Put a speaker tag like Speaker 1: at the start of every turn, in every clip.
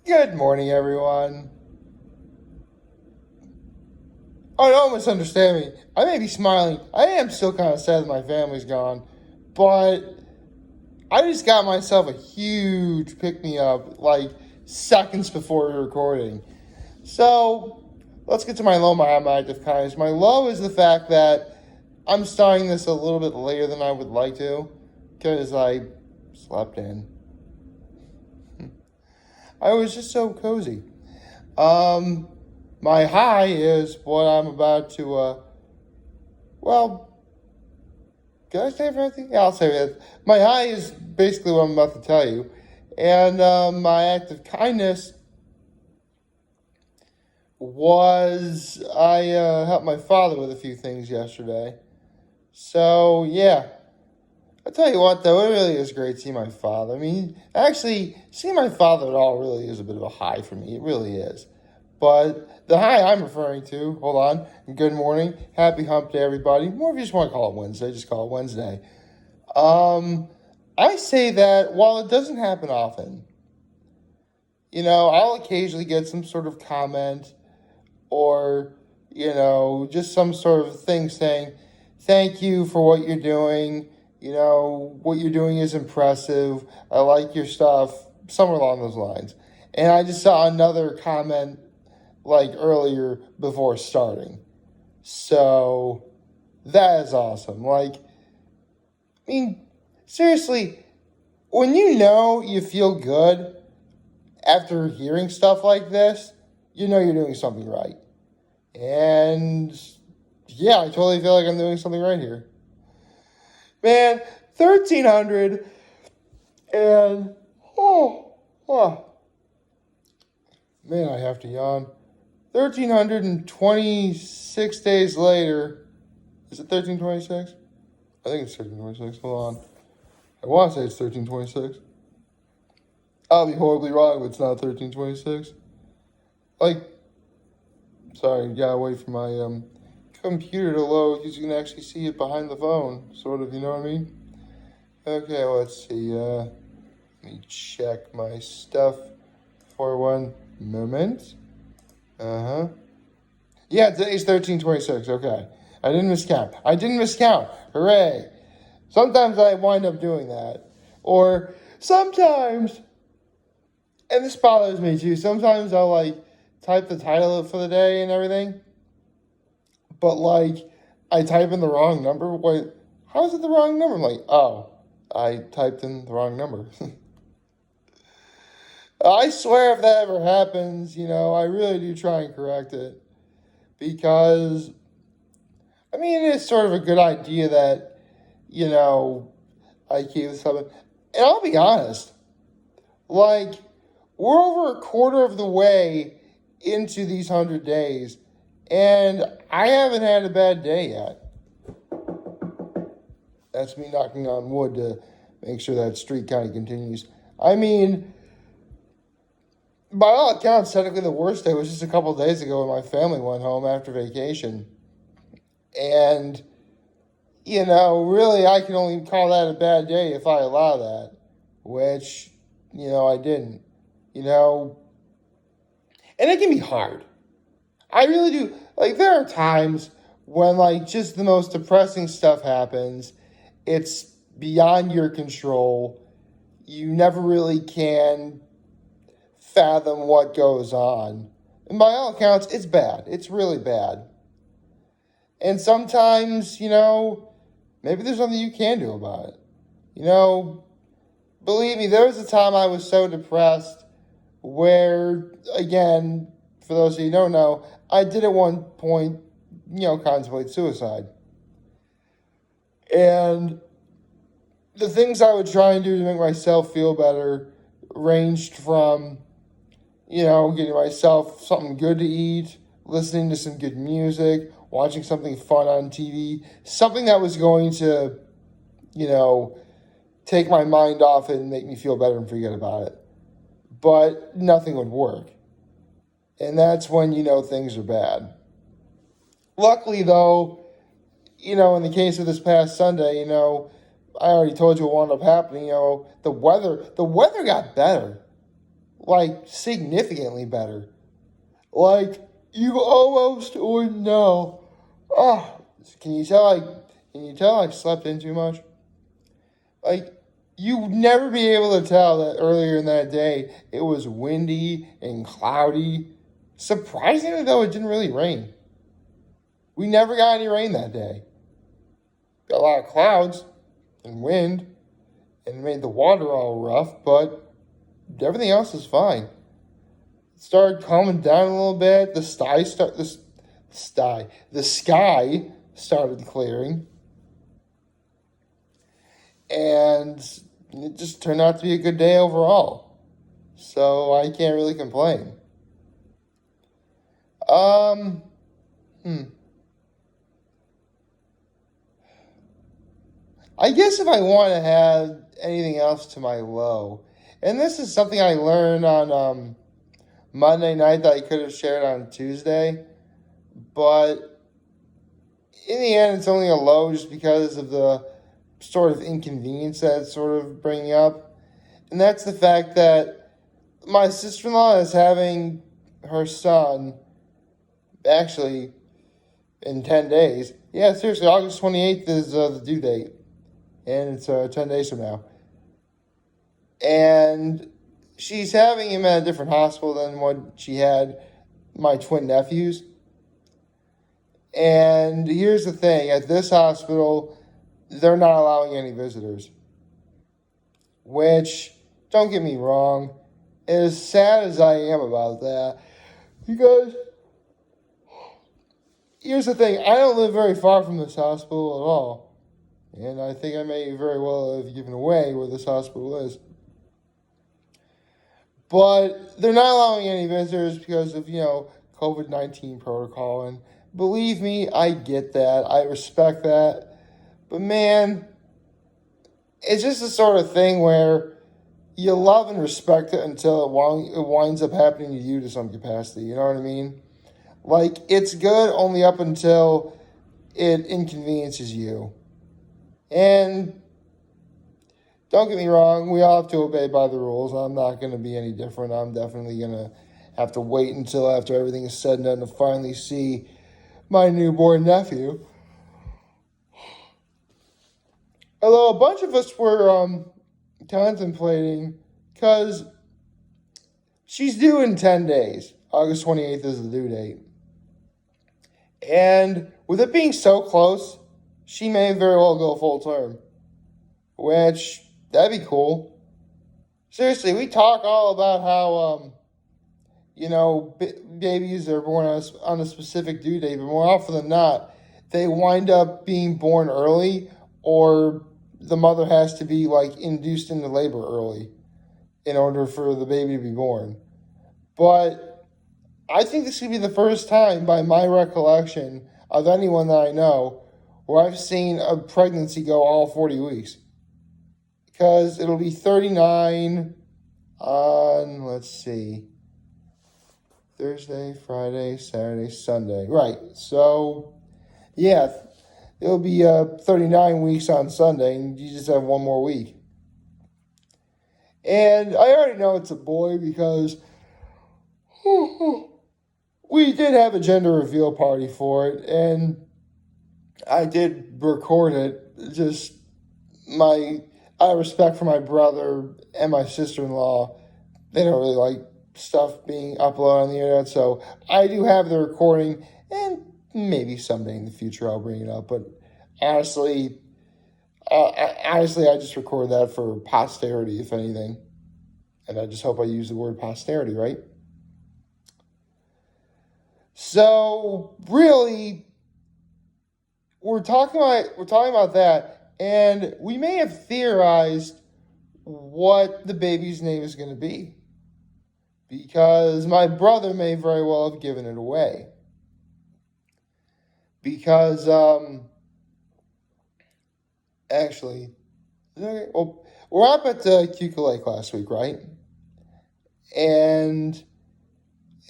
Speaker 1: Good morning, everyone. Oh, don't misunderstand me. I may be smiling. I am still kind of sad that my family's gone, but I just got myself a huge pick me up like seconds before recording. So let's get to my low, my active kindness. My low is the fact that I'm starting this a little bit later than I would like to because I slept in. I was just so cozy. My high is what I'm about to, well, can I say everything? Yeah, I'll say it. My high is basically what I'm about to tell you. And my act of kindness was I helped my father with a few things yesterday. So, yeah. I'll tell you what, though, it really is great to see my father. I mean, actually, seeing my father at all really is a bit of a high for me. It really is. But the high I'm referring to, hold on, good morning, happy hump day, everybody. More if you just want to call it Wednesday, just call it Wednesday. I say that while it doesn't happen often, I'll occasionally get some sort of comment or, just some sort of thing saying, thank you for what you're doing. What you're doing is impressive. I like your stuff, somewhere along those lines. And I just saw another comment like earlier before starting. So that is awesome. Seriously, when you feel good after hearing stuff like this, you're doing something right. And yeah, I totally feel like I'm doing something right here. Man, 1,300 and man, I have to yawn. 1,326 days later. Is it 1326? I think it's 1326. Hold on. I want to say it's 1326. I'll be horribly wrong if it's not 1326. Sorry, gotta wait for my computer to load because you can actually see it behind the phone, sort of, you know what I mean? Okay, let's see. Let me check my stuff for one moment. Yeah, today's 1326. Okay. I didn't miscount. Hooray. Sometimes I wind up doing that. Or sometimes, and this bothers me too, sometimes I'll type the title for the day and everything. But I type in the wrong number. Wait, how is it the wrong number? I'm like, oh, I typed in the wrong number. I swear if that ever happens, I really do try and correct it. Because, it is sort of a good idea that, I keep this up. And I'll be honest, we're over a quarter of the way into these 100 days, and I haven't had a bad day yet. That's me knocking on wood to make sure that streak kind of continues. By all accounts, technically the worst day was just a couple of days ago when my family went home after vacation. And, really I can only call that a bad day if I allow that, which, I didn't. And it can be hard. I really do. There are times when, just the most depressing stuff happens. It's beyond your control. You never really can fathom what goes on. And by all accounts, it's bad. It's really bad. And sometimes, maybe there's something you can do about it. Believe me, there was a time I was so depressed where, again, for those of you who don't know, I did at one point, contemplate suicide. And the things I would try and do to make myself feel better ranged from, getting myself something good to eat, listening to some good music, watching something fun on TV, something that was going to, take my mind off it and make me feel better and forget about it. But nothing would work. And that's when things are bad. Luckily, though, in the case of this past Sunday, I already told you what wound up happening. The weather got better. like significantly better. Like you almost wouldn't know. Oh, can you tell? I slept in too much? Like you'd never be able to tell that earlier in that day it was windy and cloudy. Surprisingly, though, it didn't really rain. We never got any rain that day. Got a lot of clouds and wind, and it made the water all rough, but everything else is fine. It started calming down a little bit. The sky started clearing, and it just turned out to be a good day overall. So I can't really complain. Um, I guess if I want to add anything else to my low, and this is something I learned on Monday night that I could have shared on Tuesday, but in the end, it's only a low just because of the sort of inconvenience that it's sort of bringing up. And that's the fact that my sister-in-law is having her son, actually, in 10 days. Yeah, seriously, August 28th is the due date. And it's 10 days from now. And she's having him at a different hospital than what she had my twin nephews. And here's the thing, at this hospital, they're not allowing any visitors. Which, don't get me wrong, as sad as I am about that, because here's the thing, I don't live very far from this hospital at all. And I think I may very well have given away where this hospital is. But they're not allowing any visitors because of, COVID-19 protocol. And believe me, I get that. I respect that. But man, it's just the sort of thing where you love and respect it until it winds up happening to you to some capacity. You know what I mean? Like, it's good only up until it inconveniences you. And don't get me wrong, we all have to obey by the rules. I'm not going to be any different. I'm definitely going to have to wait until after everything is said and done to finally see my newborn nephew. Although a bunch of us were contemplating, because she's due in 10 days. August 28th is the due date. And with it being so close, she may very well go full term. Which, that'd be cool. Seriously, we talk all about how, babies are born on a specific due date, but more often than not, they wind up being born early, or the mother has to be, induced into labor early in order for the baby to be born. But I think this could be the first time, by my recollection, of anyone that I know, where I've seen a pregnancy go all 40 weeks. Because it'll be 39 on, let's see, Thursday, Friday, Saturday, Sunday. Right. So, yeah, it'll be 39 weeks on Sunday, and you just have one more week. And I already know it's a boy because we did have a gender reveal party for it, and I did record it. Just out of respect for my brother and my sister-in-law, they don't really like stuff being uploaded on the internet, so I do have the recording, and maybe someday in the future I'll bring it up, but honestly, I just record that for posterity, if anything, and I just hope I use the word posterity, right? So, really, we're talking about that, and we may have theorized what the baby's name is going to be, because my brother may very well have given it away. Because, actually, well, we're up at Cuca Lake last week, right? And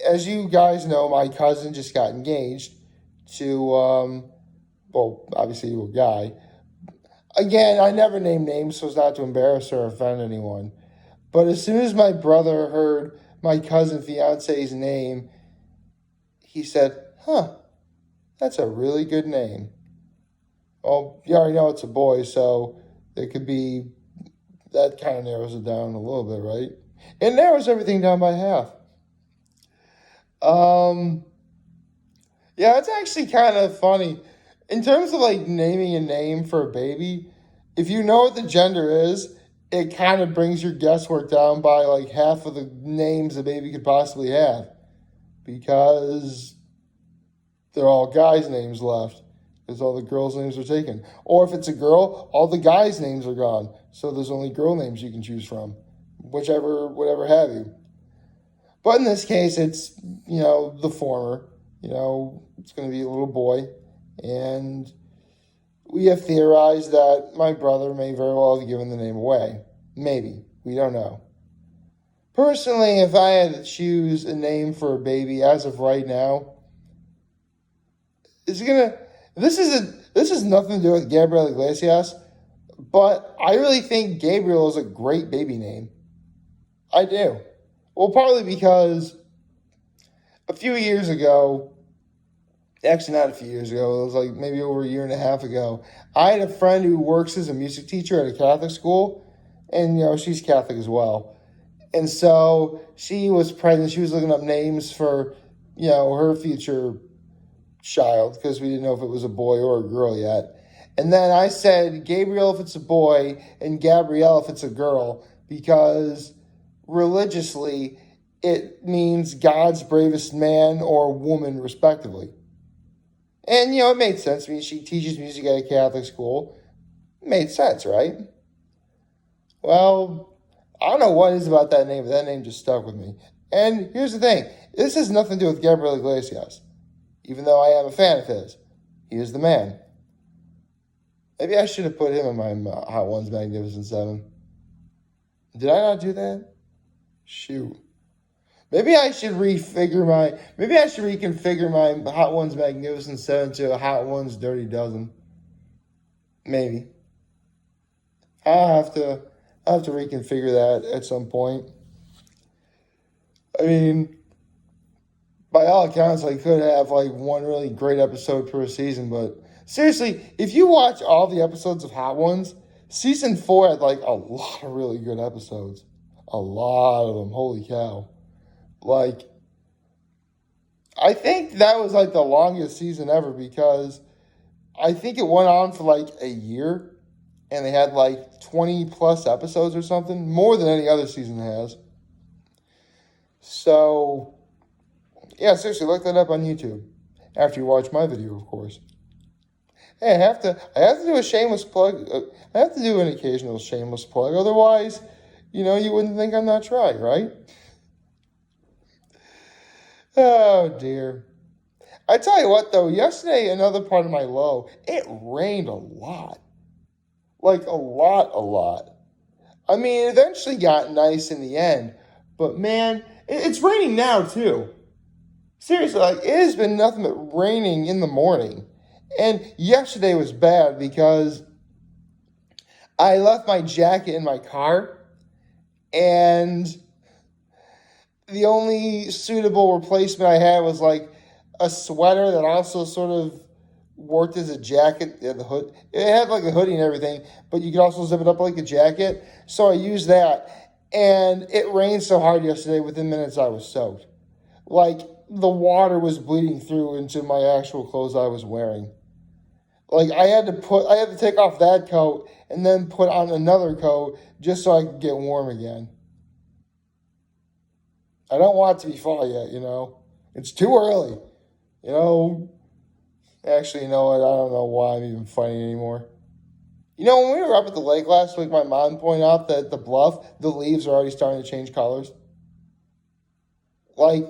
Speaker 1: as you guys know, my cousin just got engaged to, obviously to a guy. Again, I never name names so as not to embarrass or offend anyone. But as soon as my brother heard my cousin fiance's name, he said, "Huh, that's a really good name." Well, you already know it's a boy, so it could be, that kind of narrows it down a little bit, right? It narrows everything down by half. Um, yeah, it's actually kind of funny. In terms of like naming a name for a baby, if you know what the gender is, it kind of brings your guesswork down by like half of the names a baby could possibly have. Because they're all guys' names left. Because all the girls' names are taken. Or if it's a girl, all the guys' names are gone. So there's only girl names you can choose from. Whichever, whatever have you. But in this case, it's, the former. It's going to be a little boy. And we have theorized that my brother may very well have given the name away. Maybe. We don't know. Personally, if I had to choose a name for a baby as of right now, this is nothing to do with Gabriel Iglesias, but I really think Gabriel is a great baby name. I do. Well, partly because a few years ago, actually not a few years ago, it was like maybe over a year and a half ago, I had a friend who works as a music teacher at a Catholic school, and she's Catholic as well. And so she was pregnant. She was looking up names for, her future child, because we didn't know if it was a boy or a girl yet. And then I said Gabriel if it's a boy and Gabrielle if it's a girl, because religiously it means God's bravest man or woman, respectively. And, it made sense. I mean, she teaches music at a Catholic school. It made sense, right? Well, I don't know what it is about that name, but that name just stuck with me. And here's the thing. This has nothing to do with Gabriel Iglesias, even though I am a fan of his. He is the man. Maybe I should have put him in my Hot Ones Magnificent 7. Did I not do that? Shoot. Maybe I should reconfigure my Hot Ones Magnificent 7 to a Hot Ones Dirty Dozen. Maybe. I'll have to reconfigure that at some point. I mean, by all accounts, I could have like one really great episode per season, but seriously, if you watch all the episodes of Hot Ones, season 4 had like a lot of really good episodes. A lot of them. Holy cow. Like, I think that was like the longest season ever, because I think it went on for like a year and they had like 20 plus episodes or something, more than any other season has. So, yeah, seriously, look that up on YouTube after you watch my video, of course. Hey, I have to do a shameless plug. I have to do an occasional shameless plug. Otherwise, you wouldn't think I'm not trying, right? Oh, dear. I tell you what, though, yesterday, another part of my low, it rained a lot. Like, a lot. I mean, it eventually got nice in the end. But, man, it's raining now, too. Seriously, like, it has been nothing but raining in the morning. And yesterday was bad because I left my jacket in my car. And the only suitable replacement I had was, like, a sweater that also sort of worked as a jacket. The hood, it had like a hoodie and everything, but you could also zip it up like a jacket. So I used that, and it rained so hard yesterday. Within minutes, I was soaked. Like, the water was bleeding through into my actual clothes I was wearing. Like, I had to take off that coat and then put on another coat just so I could get warm again. I don't want it to be fall yet, It's too early. Actually, you know what? I don't know why I'm even fighting anymore. When we were up at the lake last week, my mom pointed out that the bluff, the leaves are already starting to change colors. Like,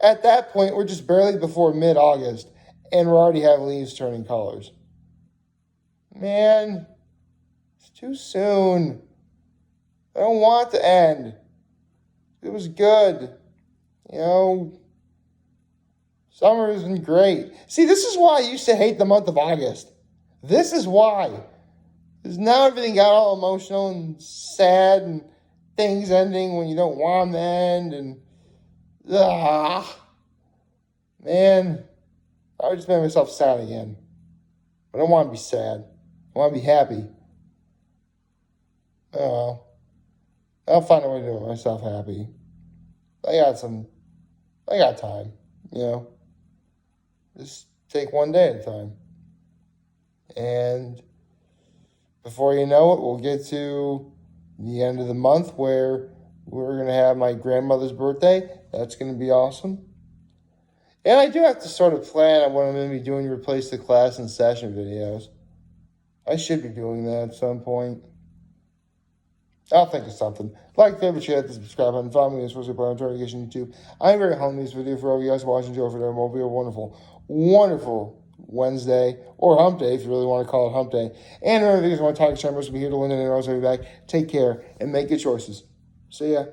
Speaker 1: at that point, we're just barely before mid-August, and we already have leaves turning colors. Man, it's too soon. I don't want it to end. It was good. Summer has been great. See, this is why I used to hate the month of August. This is why. Because now everything got all emotional and sad, and things ending when you don't want them to end, and man, I would just make myself sad again. I don't want to be sad. I want to be happy. Oh well. I'll find a way to make myself happy. I got time, you know. Just take one day at a time. And before you know it, we'll get to the end of the month where we're going to have my grandmother's birthday. That's going to be awesome. And I do have to sort of plan on what I'm going to be doing to replace the class and session videos. I should be doing that at some point. I'll think of something. Like, favorite, share, hit the subscribe button. Follow me on social media, notification, YouTube. I'm very humble in this video for all you guys watching. Joe for them. Will be a wonderful, wonderful Wednesday or hump day if you really want to call it hump day. And remember, if you guys want to talk to Chambers, will be here to London and Rose. I'll be back. Take care and make good choices. See ya.